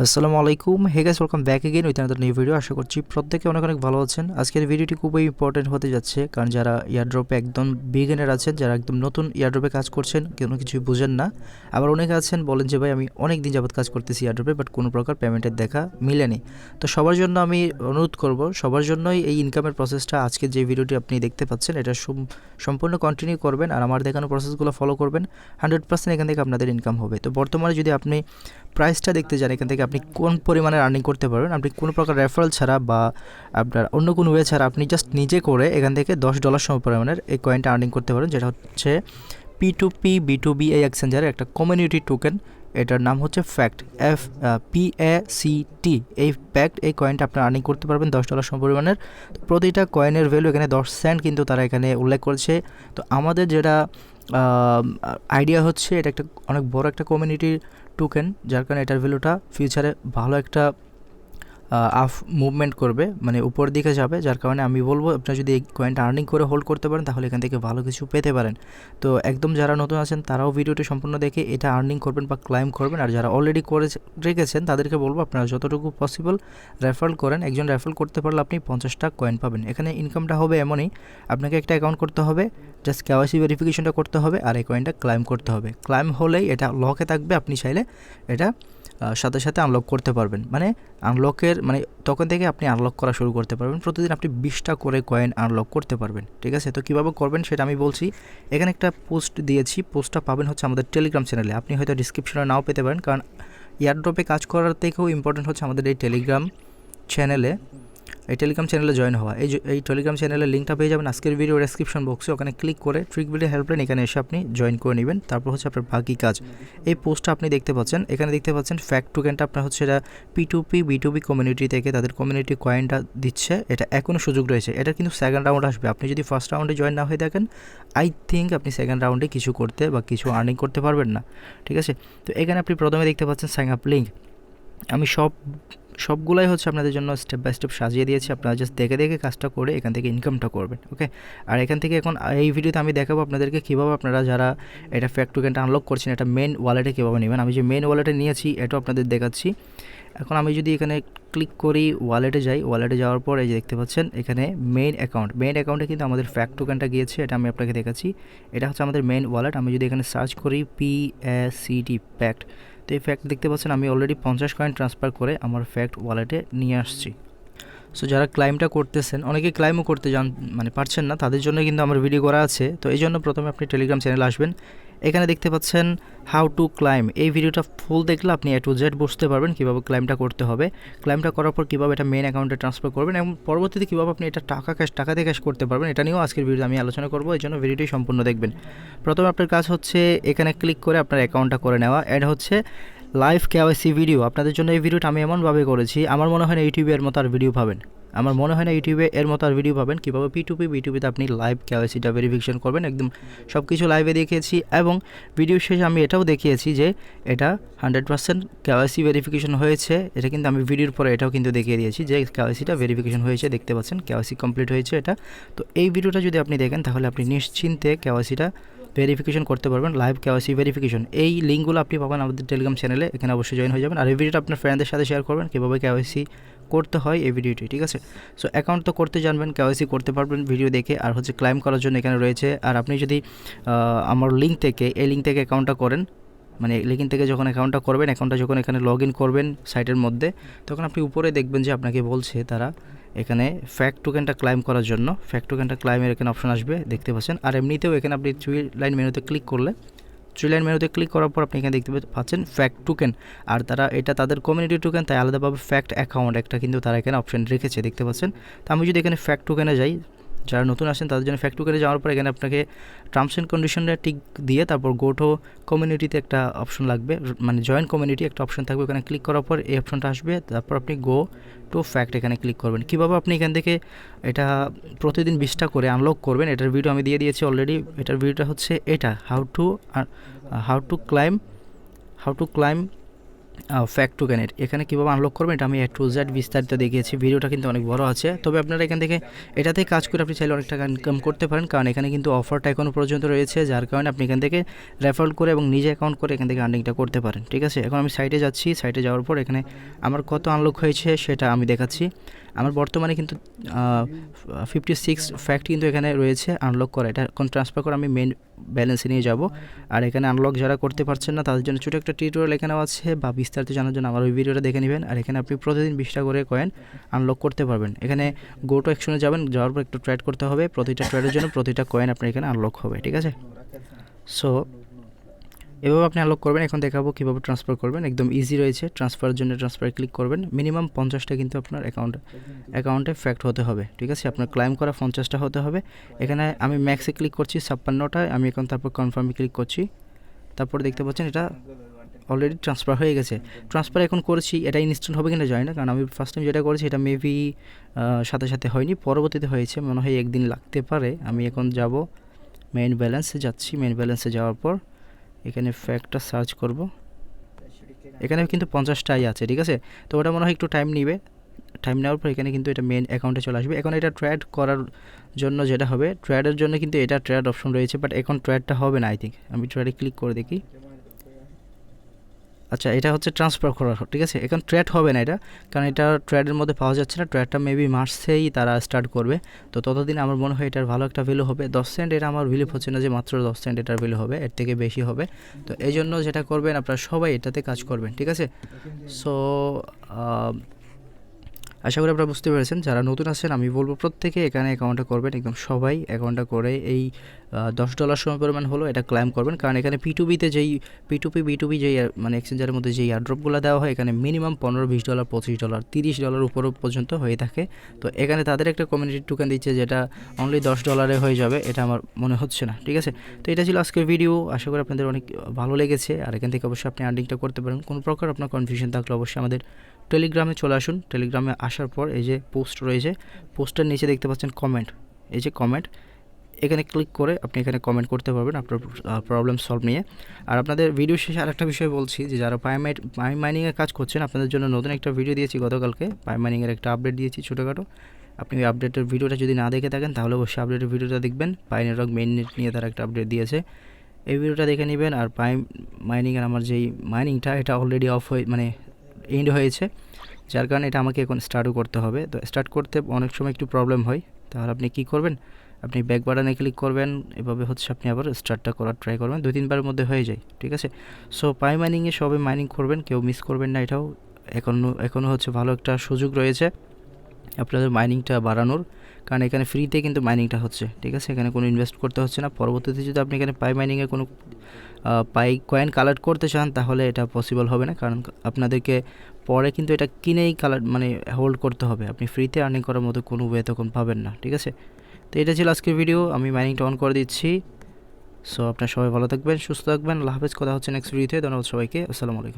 আসসালামু আলাইকুম, hey guys, welcome back again with another new video. আশা করছি প্রত্যেকে অনেক অনেক ভালো আছেন। আজকের ভিডিওটি খুবই ইম্পর্টেন্ট হতে যাচ্ছে, কারণ যারা ইয়ারড্রপে একদম বিগিনার আছেন, যারা একদম নতুন ইয়ারড্রপে কাজ করছেন, কোনো কিছুই বুঝেন না। আবার অনেকে আছেন বলেন যে ভাই আমি অনেক দিন যাবত কাজ করতেছি ইয়ারড্রপে, বাট কোনো প্রকার পেমেন্টের দেখা মিলেনি। তো সবার জন্য আমি অনুরোধ করব, সবার জন্যই এই ইনকামের প্রসেসটা, আজকে যে ভিডিওটি আপনি দেখতে পাচ্ছেন এটা সম্পূর্ণ কন্টিনিউ করবেন আর আমার দেখানো প্রসেসগুলো ফলো করবেন। 100% এখান থেকে আপনাদের ইনকাম হবে। তো বর্তমানে যদি আপনি প্রাইসটা দেখতে যান, এখান থেকে আপনি কোন পরিমাণে আর্নিং করতে পারবেন, আপনি কোনো প্রকার রেফারেল ছাড়া বা আপনার অন্য কোনো ওয়ে ছাড়া আপনি জাস্ট নিজে করে এখান থেকে $10 সম পরিমাণের এই কয়েনটা আর্নিং করতে পারেন, যেটা হচ্ছে P2PB2B এই এক্সচেঞ্জারের একটা কমিউনিটি টোকেন। এটার নাম হচ্ছে ফ্যাক্ট, PACT। এই ফ্যাক্ট এই কয়েনটা আপনার আর্নিং করতে পারবেন $10 সম পরিমাণের। প্রতিটা কয়েনের ভ্যালু এখানে 10 সেন্ট কিন্তু তারা এখানে উল্লেখ করেছে। তো আমাদের যেটা আইডিয়া হচ্ছে, এটা একটা অনেক বড় একটা কমিউনিটি টোকেন, যার কারণে এটার ভ্যালুটা ফিউচারে ভালো একটা আপ মুভমেন্ট করবে, মানে উপর দিকে যাবে। যার কারণে আমি বলবো আপনারা যদি এই কয়েনটা আর্নিং করে হোল্ড করতে পারেন, তাহলে এখান থেকে ভালো কিছু পেতে পারেন। তো একদম যারা নতুন আছেন তারাও ভিডিওটি সম্পূর্ণ দেখে এটা আর্নিং করবেন বা ক্লাইম করবেন। আর যারা অলরেডি করে রেখেছেন তাদেরকে বলবো আপনারা যতটুকু পসিবল রেফারেল করেন। একজন রেফারেল করতে পারলে আপনি 50টা কয়েন পাবেন। এখানে ইনকামটা হবে এমনই, আপনাকে একটা অ্যাকাউন্ট করতে হবে, জাস্ট KYC ভেরিফিকেশনটা করতে হবে আর এই কয়েনটা ক্লাইম করতে হবে। ক্লাইম হলেই এটা লকে থাকবে, আপনি চাইলে এটা সাথে সাথে আনলক করতে পারবেন। মানে আনলকের মানে তখন থেকে আপনি আনলক করা শুরু করতে পারবেন। প্রতিদিন আপনি 20টা করে কয়েন আনলক করতে পারবেন, ঠিক আছে? তো কীভাবে করবেন সেটা আমি বলছি। এখানে একটা পোস্ট দিয়েছি, পোস্টটা পাবেন হচ্ছে আমাদের টেলিগ্রাম চ্যানেলে। আপনি হয়তো ডিসক্রিপশনে নাও পেতে পারেন, কারণ এয়ারড্রপে কাজ করার থেকেও ইম্পর্টেন্ট হচ্ছে আমাদের এই টেলিগ্রাম চ্যানেলে জয়েন হওয়া। এই টেলিগ্রাম চ্যানেলের লিঙ্কটা পেয়ে যাবেন আজকের ভিডিও ডেসক্রিপশন বক্সে। ওখানে ক্লিক করে ট্রিক ভিডিও হেল্পলাইন এখানে এসে আপনি জয়েন করে নেবেন। তারপর হচ্ছে আপনার বাকি কাজ। এই পোস্টটা আপনি দেখতে পাচ্ছেন, এখানে দেখতে পাচ্ছেন ফ্যাক্ট টোকেনটা আপনার হচ্ছে এটা P2PB2B কমিউনিটি থেকে তাদের কমিউনিটি কয়েনটা দিচ্ছে। এটা এখনও সুযোগ রয়েছে, এটা কিন্তু সেকেন্ড রাউন্ড আসবে। আপনি যদি ফার্স্ট রাউন্ডে জয়েন না হয়ে থাকেন, আই থিঙ্ক আপনি সেকেন্ড রাউন্ডে কিছু করতে বা কিছু আর্নিং করতে পারবেন না, ঠিক আছে? তো এখানে আপনি প্রথমে দেখতে পাচ্ছেন সাইন আপ লিঙ্ক। আমি সবগুলাই হচ্ছে আপনাদের জন্য স্টেপ বাই স্টেপ সাজিয়ে দিয়েছি। আপনারা জাস্ট দেখে দেখে কাজটা করে এখান থেকে ইনকামটা করবেন, ওকে? আর এখান থেকে এখন এই ভিডিওতে আমি দেখাবো আপনাদেরকে কীভাবে আপনারা যারা এটা ফ্যাক্ট টোকেনটা আনলক করছেন, এটা মেন ওয়ালেটে কীভাবে নেবেন। আমি যে মেন ওয়ালেটে নিয়েছি এটাও আপনাদের দেখাচ্ছি। এখন আমি যদি এখানে ক্লিক করি, ওয়ালেটে যাই, ওয়ালেটে যাওয়ার পর এই যে দেখতে পাচ্ছেন এখানে মেইন অ্যাকাউন্টে কিন্তু আমাদের ফ্যাক্ট টোকেনটা গিয়েছে। এটা আমি আপনাকে দেখাচ্ছি। এটা হচ্ছে আমাদের মেইন ওয়ালেট। আমি যদি এখানে সার্চ করি PACT ফ্যাক্ট, তো এই ফ্যাক্ট দেখতে পাচ্ছেন আমি অলরেডি 50 কয়েন ট্রান্সফার করে আমার ফ্যাক্ট ওয়ালেটে নিয়ে আসছি। সো যারা ক্লাইমটা করতেছেন, অনেকে ক্লাইমও করতে মানে পারছেন না, তাদের জন্য কিন্তু আমার ভিডিও করা আছে। তো এই জন্য প্রথমে আপনি টেলিগ্রাম চ্যানেলে আসবেন। এখানে দেখতে পাচ্ছেন হাউ টু ক্লাইম। এই ভিডিওটা ফুল দেখলে আপনি A to Z বুঝতে পারবেন কীভাবে ক্লাইমটা করতে হবে। ক্লাইমটা করার পর কীভাবে এটা মেন অ্যাকাউন্টে ট্রান্সফার করবেন এবং পরবর্তীতে কীভাবে আপনি এটা টাকা দিয়ে ক্যাশ করতে পারবেন, এটা নিয়েও আজকের ভিডিওতে আমি আলোচনা করবো। এই জন্য ভিডিওটি সম্পূর্ণ দেখবেন। প্রথমে আপনার কাজ হচ্ছে এখানে ক্লিক করে আপনার অ্যাকাউন্টটা করে নেওয়া। এটা হচ্ছে লাইভ KYC ভিডিও। আপনাদের জন্য এই ভিডিওটা আমি এমনভাবে করেছি, আমার মনে হয় না ইউটিউবের মতো আর ভিডিও পাবেন। কীভাবে P2PB2Bতে আপনি লাইভ KYCটা ভেরিফিকেশন করবেন। একদম সব কিছু লাইভে দেখিয়েছি এবং ভিডিও শেষে আমি এটাও দেখিয়েছি যে এটা 100% KYC ভেরিফিকেশন হয়েছে। এটা কিন্তু আমি ভিডিওর পরে এটাও কিন্তু দেখিয়ে দিয়েছি যে KYCটা ভেরিফিকেশন হয়েছে। দেখতে পাচ্ছেন KYC কমপ্লিট হয়েছে এটা। তো এই ভিডিওটা যদি আপনি দেখেন তাহলে আপনি নিশ্চিন্তে KYCটা ভেরিফিকেশন করতে পারবেন, লাইভ KYC ভেরিফিকেশন। এই লিঙ্কগুলো আপনি পাবেন আমাদের টেলিগ্রাম চ্যানেলে, এখানে অবশ্যই জয়েন হয়ে যাবেন। আর এই ভিডিওটা আপনার ফ্রেন্ডদের সাথে শেয়ার করবেন কীভাবে KYC করতে হয় এই ভিডিওটি, ঠিক আছে? সো অ্যাকাউন্ট তো করতে জানবেন, KYC করতে পারবেন ভিডিও দেখে। আর হচ্ছে ক্লাইম করার জন্য এখানে রয়েছে। আর আপনি যদি আমার লিঙ্ক থেকে অ্যাকাউন্টটা করেন, মানে লিঙ্ক থেকে যখন অ্যাকাউন্টটা করবেন, অ্যাকাউন্টটা যখন এখানে লগ ইন করবেন সাইটের মধ্যে, তখন আপনি উপরে দেখবেন যে আপনাকে বলছে তারা এখানে ফ্যাক্ট টোকেনটা ক্লাইম করার জন্য ফ্যাক্ট টোকেনটা ক্লাইমের এখানে অপশন আসবে, দেখতে পাচ্ছেন। আর এমনিতেও এখানে আপনি 3 লাইন মেনুতে ক্লিক করার পর আপনি এখানে দেখতে পাচ্ছেন ফ্যাক্ট টোকেন। আর এটা তাদের কমিউনিটি টোকেন, তাই আলাদাভাবে ফ্যাক্ট অ্যাকাউন্ট একটা কিন্তু তারা এখানে অপশন রেখেছে, দেখতে পাচ্ছেন। তো আমি যদি এখানে ফ্যাক্ট টোকেনে যাই, যারা নতুন আসেন তাদের জন্য ফ্যাক্ট টোকেনে যাওয়ার পর এখানে আপনাকে টার্মস অ্যান্ড কন্ডিশনটা টিক দিয়ে তারপর গো টু কমিউনিটিতে একটা অপশন লাগবে, মানে জয়েন কমিউনিটি একটা অপশন থাকবে। ওখানে ক্লিক করার পর এই অপশনটা আসবে, তারপর আপনি গো টু ফ্যাক্ট এখানে ক্লিক করবেন। কীভাবে আপনি এখান থেকে এটা প্রতিদিন 20টা করে আনলক করবেন, এটার ভিডিও আমি দিয়ে দিয়েছি অলরেডি। এটার ভিডিওটা হচ্ছে এটা হাউ টু ক্লাইম ফ্যাক্ট টোকেনের এখানে কীভাবে আনলক করবেন এটা আমি A to Z বিস্তারিত দেখিয়েছি, ভিডিওটা কিন্তু অনেক বড় আছে। তবে আপনারা এখান থেকে এটাতে কাজ করে আপনি চাইলে অনেক টাকা ইনকাম করতে পারেন, কারণ এখানে কিন্তু অফারটা এখনও পর্যন্ত রয়েছে, যার কারণে আপনি এখান থেকে রেফার করে এবং নিজে অ্যাকাউন্ট করে এখান থেকে আর্নিংটা করতে পারেন। ঠিক আছে, এখন আমি সাইটে যাচ্ছি, সাইটে যাওয়ার পর এখানে আমার কত আনলক হয়েছে সেটা আমি দেখাচ্ছি। আমার বর্তমানে কিন্তু 56 ফ্যাক্ট কিন্তু এখানে রয়েছে আনলক করা, এটা এখন ট্রান্সফার করে আমি মেন ব্যালেন্সে নিয়ে যাব। আর এখানে আনলক যারা করতে পারছেন না তাদের জন্য ছোটো একটা টিউটোরিয়াল এখানেও আছে, বা বিস্তারিত জানার জন্য আমার ওই ভিডিওটা দেখে নেবেন। আর এখানে আপনি প্রতিদিন 20টা করে কয়েন আনলক করতে পারবেন। এখানে গো টু অ্যাকশনে যাবেন, যাওয়ার পর একটু ট্রেড করতে হবে, প্রতিটা ট্রেডের জন্য প্রতিটা কয়েন আপনার এখানে আনলক হবে। ঠিক আছে, সো এভাবে আপনি আনলক করবেন। এখন দেখাবো কীভাবে ট্রান্সফার করবেন, একদম ইজি রয়েছে। ট্রান্সফারের জন্য ট্রান্সফারে ক্লিক করবেন, মিনিমাম 50টা কিন্তু আপনার অ্যাকাউন্টে ফ্যাক্ট হতে হবে। ঠিক আছে, আপনার ক্লাইম করা 50টা হতে হবে। এখানে আমি ম্যাক্সে ক্লিক করছি 56টায়, আমি এখন তারপর কনফার্মে ক্লিক করছি। তারপর দেখতে পাচ্ছেন এটা অলরেডি ট্রান্সফার হয়ে গেছে। ট্রান্সফার এখন করেছি, এটা ইনস্ট্যান্ট হবে কিনা জানি না, কারণ আমি ফার্স্ট টাইম যেটা করেছি এটা মেবি সাথে সাথে হয়নি, পরবর্তীতে হয়েছে, মনে হয় একদিন লাগতে পারে। আমি এখন যাব মেইন ব্যালেন্সে, যাচ্ছি মেইন ব্যালেন্সে যাওয়ার পর এখানে ফ্যাক্টটা সার্চ করব, এখানে কিন্তু 50টাই আছে। ঠিক আছে, তো ওটা মনে হয় একটু টাইম নেবে, টাইম নেওয়ার পর এখানে কিন্তু এটা মেন অ্যাকাউন্টে চলে আসবে। এখন এটা ট্রেড করার জন্য যেটা হবে, ট্রেডের জন্য কিন্তু এটা ট্রেড অপশন রয়েছে, বাট এখন ট্রেডটা হবে না আই থিঙ্ক। আমি ট্রেডে ক্লিক করে দেখি, আচ্ছা এটা হচ্ছে ট্রান্সফার করার। ঠিক আছে, এখন ট্রেড হবে না এটা, কারণ এটা ট্রেডের মধ্যে পাওয়া যাচ্ছে না। ট্রেডটা মেবি মার্চেই তারা স্টার্ট করবে, তো ততদিন আমার মনে হয় এটার ভালো একটা ভ্যালু হবে। 10 সেন্ট এটা আমার বিলিভ হচ্ছে না যে মাত্র 10 সেন্ট এটার ভ্যালু হবে, এর থেকে বেশি হবে। তো এই জন্য যেটা করবেন আপনারা সবাই এটাতে কাজ করবেন। ঠিক আছে, সো আশা করি আপনারা বুঝতে পেরেছেন। যারা নতুন আছেন আমি বলবো প্রত্যেকে এখানে অ্যাকাউন্টটা করবেন, একদম সবাই অ্যাকাউন্টটা করে এই $10 সময় পরিমাণ হলো এটা ক্লাইম করবেন, কারণ এখানে P2Bতে যেই P2PB2B যেই মানে এক্সচেঞ্জের মধ্যে যেই এয়ারড্রপগুলো দেওয়া হয়, এখানে মিনিমাম $15, $20, $25, $30 উপরও পর্যন্ত হয়ে থাকে। তো এখানে তাদের একটা কমিউনিটি টোকেন দিচ্ছে যেটা অনলি $10 হয়ে যাবে, এটা আমার মনে হচ্ছে না। ঠিক আছে, তো এটা ছিল আজকের ভিডিও, আশা করি আপনাদের অনেক ভালো লেগেছে। আর এখান থেকে অবশ্যই আপনি আর্নিংটা করতে পারেন। কোনো প্রকার আপনার কনফিউশন থাকলে অবশ্যই আমাদের টেলিগ্রামে চলে আসুন। টেলিগ্রামে আসার পর এই যে পোস্ট রয়েছে, পোস্টের নিচে দেখতে পাচ্ছেন কমেন্ট, এই যে কমেন্ট, এখানে ক্লিক করে আপনি এখানে কমেন্ট করতে পারবেন আপনার প্রবলেম সলভ নিয়ে। আর আপনাদের ভিডিও শেষে আরেকটা বিষয় বলছি, যে যারা পাই মাইনিংয়ের কাজ করছেন আপনাদের জন্য নতুন একটা ভিডিও দিয়েছি গতকালকে, পাই মাইনিংয়ের একটা আপডেট দিয়েছি ছোটোখাটো। আপনি ওই আপডেটের ভিডিওটা যদি না দেখে থাকেন তাহলে অবশ্যই আপডেটের ভিডিওটা দেখবেন। পাই নেটওয়ার্ক মেইন নেট নিয়ে তারা একটা আপডেট দিয়েছে, এই ভিডিওটা দেখে নেবেন। আর পাই মাইনিংয়ের আমার যেই মাইনিংটা এটা অলরেডি অফ হয়ে মানে এন্ড হয়েছে, যার কারণে এটা আমাকে এখন স্টার্টও করতে হবে। তো স্টার্ট করতে অনেক সময় একটু প্রবলেম হয়, তাহলে আপনি কী করবেন, আপনি ব্যাক বাটনে ক্লিক করবেন, এভাবে হচ্ছে আপনি আবার স্টার্টটা করার ট্রাই করবেন, 2-3বারের মধ্যে হয়ে যায়। ঠিক আছে, সো পাই মাইনিংয়ে সবাই মাইনিং করবেন, কেউ মিস করবেন না। এটাও এখনও হচ্ছে ভালো একটা সুযোগ রয়েছে আপনাদের মাইনিংটা বাড়ানোর, কারণ এখানে ফ্রিতে কিন্তু মাইনিংটা হচ্ছে। ঠিক আছে, এখানে কোনো ইনভেস্ট করতে হচ্ছে না। পরবর্তীতে যদি আপনি এখানে পাই মাইনিংয়ে কোনো পাই কয়েন কালেক্ট করতে চান তাহলে এটা পসিবল হবে না, কারণ আপনাদেরকে পরে কিন্তু এটা কিনেই মানে হোল্ড করতে হবে। আপনি ফ্রিতে আর্নিং করার মতো কোনো ওয়ে তখন পাবেন না। ঠিক আছে, তো এটা ছিল আজকের ভিডিও, আমি মাইনিংটা অন করে দিচ্ছি। সো আপনারা সবাই ভালো থাকবেন, সুস্থ থাকবেন, আল্লাহ হাফেজ। কথা হচ্ছে নেক্সট ভিডিওতে। ধন্যবাদ সবাইকে, আসসালামু আলাইকুম।